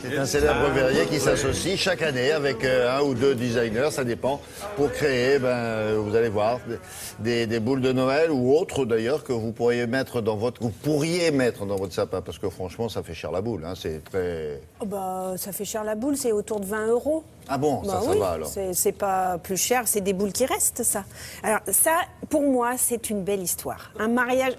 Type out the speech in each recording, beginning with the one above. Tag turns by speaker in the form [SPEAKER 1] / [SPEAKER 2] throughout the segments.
[SPEAKER 1] C'est un célèbre verrier qui s'associe chaque année avec un ou deux designers, ça dépend, pour créer, vous allez voir, des boules de Noël ou autres d'ailleurs que vous pourriez mettre dans votre sapin, parce que franchement, ça fait cher la boule, hein, c'est très...
[SPEAKER 2] Oh bah, ça fait cher la boule, c'est autour de 20 €.
[SPEAKER 1] Ah bon,
[SPEAKER 2] bah
[SPEAKER 1] ça
[SPEAKER 2] oui,
[SPEAKER 1] va alors.
[SPEAKER 2] C'est pas plus cher, c'est des boules qui restent, ça. Alors ça, pour moi, c'est une belle histoire. Un mariage...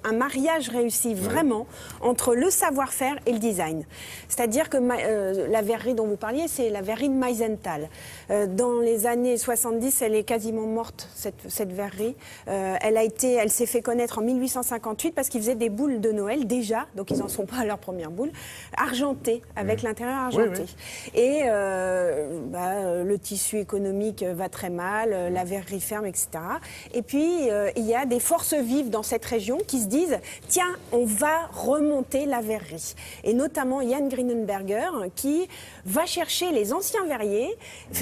[SPEAKER 2] un mariage réussi vraiment entre le savoir-faire et le design. C'est-à-dire que la verrerie dont vous parliez, c'est la verrerie de Meisenthal. Dans les années 70, elle est quasiment morte, cette verrerie. Elle s'est fait connaître en 1858 parce qu'ils faisaient des boules de Noël déjà, donc ils n'en sont pas à leur première boule, argentées, avec l'intérieur argenté. Et le tissu économique va très mal, la verrerie ferme, etc. Et puis, il y a des forces vives dans cette région qui se disent « Tiens, on va remonter la verrerie ». Et notamment Jan Grinenberger qui va chercher les anciens verriers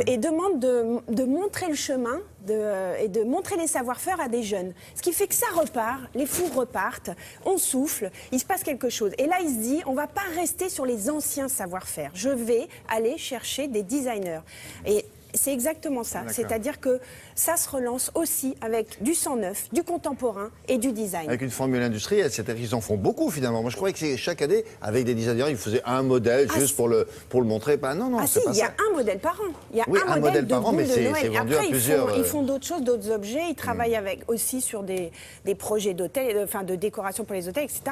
[SPEAKER 2] et demande de montrer le chemin et de montrer les savoir-faire à des jeunes. Ce qui fait que ça repart, les fours repartent, on souffle, il se passe quelque chose. Et là, il se dit, on ne va pas rester sur les anciens savoir-faire. Je vais aller chercher des designers. Et c'est exactement ça. C'est-à-dire que ça se relance aussi avec du sang neuf, du contemporain et du design.
[SPEAKER 1] Avec une formule industrielle, c'est-à-dire qu'ils en font beaucoup finalement. Moi je croyais que chaque année, avec des designers, ils faisaient un modèle juste pour le montrer. Non, c'est pas ça.
[SPEAKER 2] Il y a un modèle par an. Il y a
[SPEAKER 1] un modèle par an, mais c'est vendu à plusieurs.
[SPEAKER 2] Après, ils font d'autres choses, d'autres objets. Ils travaillent aussi sur des projets d'hôtels, de décoration pour les hôtels, etc.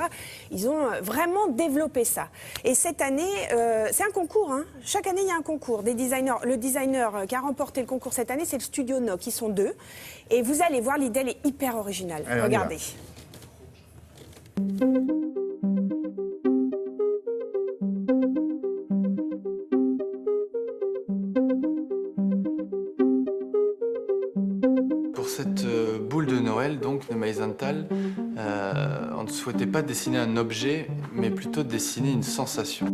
[SPEAKER 2] Ils ont vraiment développé ça. Et cette année, c'est un concours. Hein. Chaque année, il y a un concours. Des designers. Le designer qui a remporté le concours cette année, c'est le Studio NOC. Ils sont 2. Et vous allez voir, l'idée elle est hyper originale.
[SPEAKER 1] Allez,
[SPEAKER 2] regardez.
[SPEAKER 3] Pour cette boule de Noël, donc, de Meisenthal, on ne souhaitait pas dessiner un objet, mais plutôt dessiner une sensation.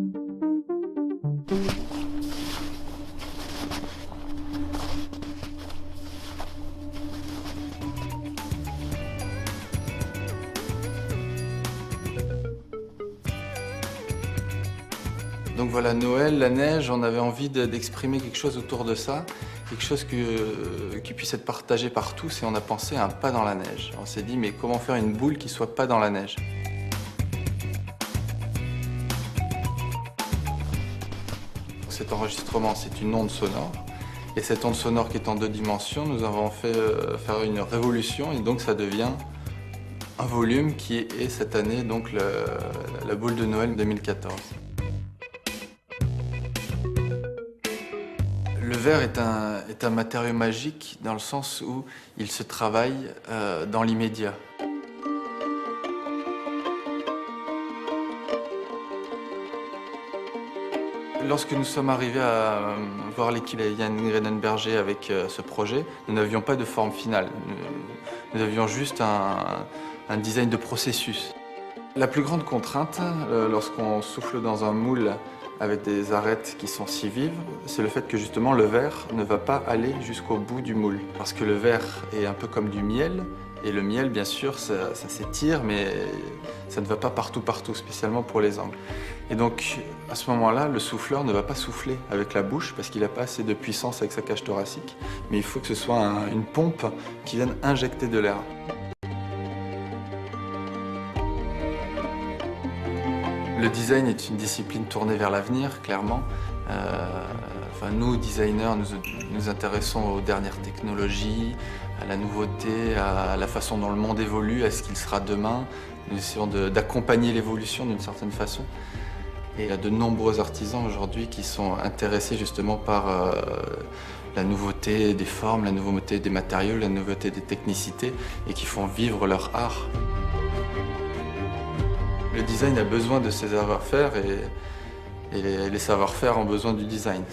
[SPEAKER 3] Donc voilà, Noël, la neige, on avait envie d'exprimer quelque chose autour de ça, quelque chose qui puisse être partagé par tous, et on a pensé à un pas dans la neige. On s'est dit, mais comment faire une boule qui soit pas dans la neige? Cet enregistrement, c'est une onde sonore, et cette onde sonore qui est en 2 dimensions, nous avons fait faire une révolution, et donc ça devient un volume qui est cette année donc la boule de Noël 2014. Le verre est un matériau magique dans le sens où il se travaille dans l'immédiat. Lorsque nous sommes arrivés à voir l'équipe Jan Grinenberger avec ce projet, nous n'avions pas de forme finale. Nous avions juste un design de processus. La plus grande contrainte, lorsqu'on souffle dans un moule avec des arêtes qui sont si vives, c'est le fait que justement le verre ne va pas aller jusqu'au bout du moule. Parce que le verre est un peu comme du miel, et le miel, bien sûr, ça s'étire, mais ça ne va pas partout, spécialement pour les angles. Et donc, à ce moment-là, le souffleur ne va pas souffler avec la bouche, parce qu'il n'a pas assez de puissance avec sa cage thoracique, mais il faut que ce soit une pompe qui vienne injecter de l'air. Le design est une discipline tournée vers l'avenir, clairement. Nous, designers, nous intéressons aux dernières technologies, à la nouveauté, à la façon dont le monde évolue, à ce qu'il sera demain. Nous essayons d'accompagner l'évolution d'une certaine façon. Et il y a de nombreux artisans aujourd'hui qui sont intéressés justement par la nouveauté des formes, la nouveauté des matériaux, la nouveauté des technicités, et qui font vivre leur art. Le design a besoin de ses savoir-faire, et les savoir-faire ont besoin du design.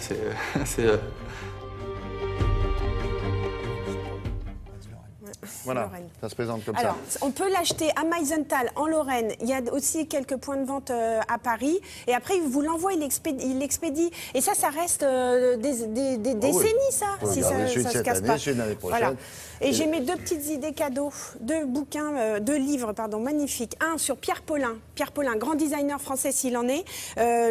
[SPEAKER 1] Voilà,
[SPEAKER 2] Lorraine.
[SPEAKER 1] ça se présente comme
[SPEAKER 2] Alors,
[SPEAKER 1] ça.
[SPEAKER 2] on peut l'acheter à Meisenthal, en Lorraine. Il y a aussi quelques points de vente à Paris. Et après, il vous l'envoie, il l'expédie. Et ça reste des décennies, ça,
[SPEAKER 1] Faut
[SPEAKER 2] si
[SPEAKER 1] regarder
[SPEAKER 2] ça
[SPEAKER 1] celui de
[SPEAKER 2] se
[SPEAKER 1] cette
[SPEAKER 2] casse
[SPEAKER 1] année,
[SPEAKER 2] pas.
[SPEAKER 1] celui de l'année prochaine.
[SPEAKER 2] Et j'ai mes deux petites idées cadeaux, deux livres magnifiques. Un sur Pierre Paulin. Pierre Paulin, grand designer français s'il en est.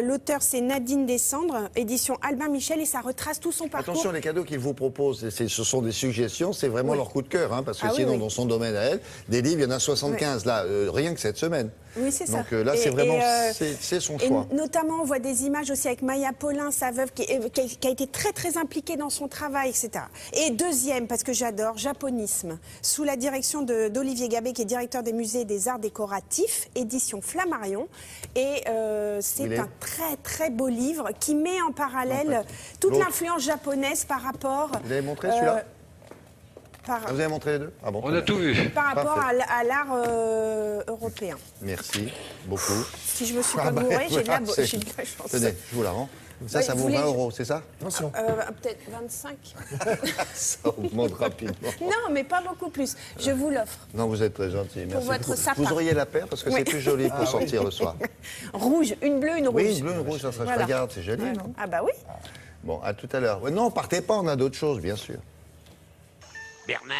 [SPEAKER 2] L'auteur, c'est Nadine Descendres, édition Albin Michel, et ça retrace tout son parcours.
[SPEAKER 1] Attention, les cadeaux qu'ils vous proposent, ce sont des suggestions, c'est vraiment leur coup de cœur, hein, parce que
[SPEAKER 2] Ah oui,
[SPEAKER 1] sinon,
[SPEAKER 2] oui.
[SPEAKER 1] dans son domaine à elle, des livres, il y en a 75, là, rien que cette semaine.
[SPEAKER 2] Oui, c'est ça.
[SPEAKER 1] Donc là, c'est vraiment c'est son choix.
[SPEAKER 2] Et notamment, on voit des images aussi avec Maya Paulin, sa veuve, qui a été très, très impliquée dans son travail, etc. Et deuxième, parce que j'adore, Japonisme, sous la direction d'Olivier Gabé, qui est directeur des musées des arts décoratifs, édition Flammarion. Et c'est un très, très beau livre qui met en parallèle toute l'influence japonaise par rapport...
[SPEAKER 1] Vous l'avez montré, celui-là Vous avez montré les deux? Ah bon,
[SPEAKER 4] On a tout vu.
[SPEAKER 2] Par rapport à l'art européen.
[SPEAKER 1] Merci beaucoup.
[SPEAKER 2] Si je me suis pas gourée, j'ai de la chance.
[SPEAKER 1] Tenez, je vous la rends. Ça,
[SPEAKER 2] Ouais,
[SPEAKER 1] ça
[SPEAKER 2] vous
[SPEAKER 1] vaut
[SPEAKER 2] voulez-
[SPEAKER 1] 20 €, c'est ça?
[SPEAKER 2] Peut-être 25.
[SPEAKER 1] Ça augmente rapidement.
[SPEAKER 2] Non, mais pas beaucoup plus. Je vous l'offre.
[SPEAKER 1] Non, vous êtes très gentil, merci
[SPEAKER 2] votre
[SPEAKER 1] beaucoup.
[SPEAKER 2] sapin.
[SPEAKER 1] Vous auriez la paire, parce que
[SPEAKER 2] Oui.
[SPEAKER 1] c'est plus joli pour sortir le soir.
[SPEAKER 2] Rouge, une bleue, une rouge.
[SPEAKER 1] Oui, une bleue, une rouge, ça serait, je
[SPEAKER 2] Voilà.
[SPEAKER 1] regarde, c'est joli, non?
[SPEAKER 2] Ah bah oui.
[SPEAKER 1] Bon, à tout à l'heure. Ouais, non, partez pas, on a d'autres choses, bien sûr.
[SPEAKER 5] Bernard.